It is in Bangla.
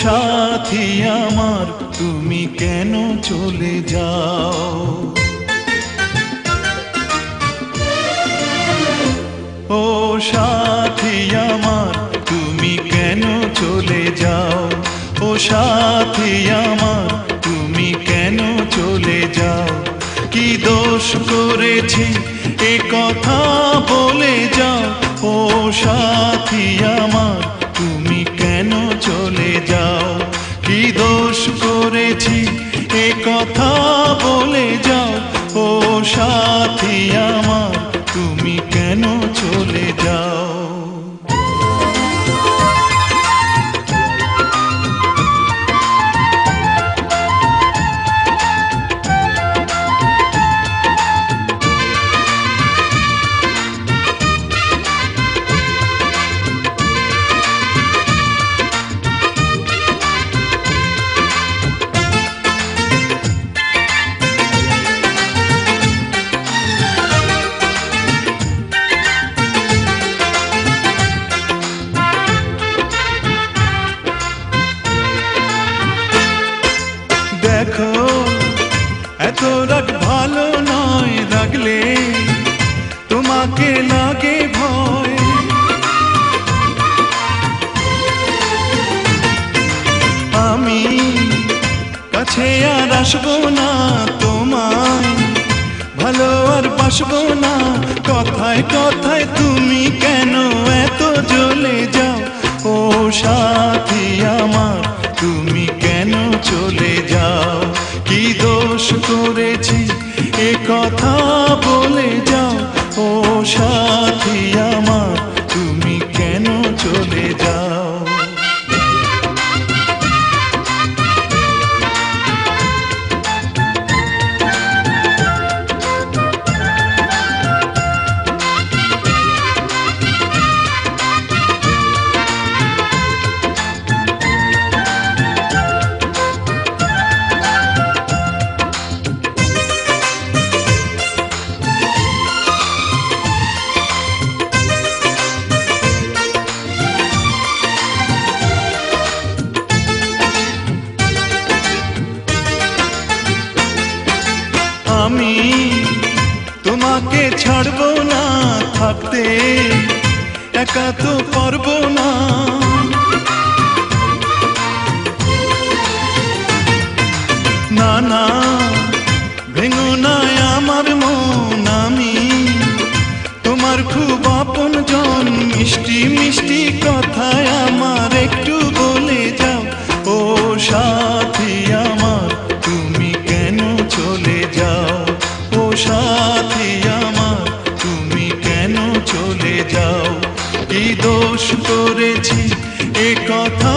সাথী আমার তুমি কেন চলে যাও? ও সাথী আমার তুমি কেন চলে যাও? ও সাথী আমার তুমি কেন চলে যাও? কি দোষ করেছি এ কথা বলে যাও। ও সাথী আমার তুমি কেন চলে যাও? কি দোষ করেছি এ কথা বলে যাও। ও সাথী আমার তুমি কেন চলে যাও? দেখো এত রাগ ভালো নয়, রাগলে তোমাকে লাগে ভয়। আমি কাছে আর আসবো না, তোমায় ভালো আর বাসবো না। কথায় কথায় তুমি কেন এত জ্বলে যাও? ও সাথী আমার তুমি কেন চলে যাও? কি দোষ করেছি এ কথা বলে যাও। ও সাথী আমার তুমি কেন চলে যাও? আমি তোমাকে ছাড়বো না, থাকতে একা তো পারবো না। না না ভেঙো না আমার মন, আমি তোমার খুব আপন জন। মিষ্টি মিষ্টি কথায় আমার একটু বলে যাও। ও সাথী আমার তুমি কেন চলে যাও? ও সাথী আমার তুমি কেন চলে যাও? কি দোষ করেছি এ কথা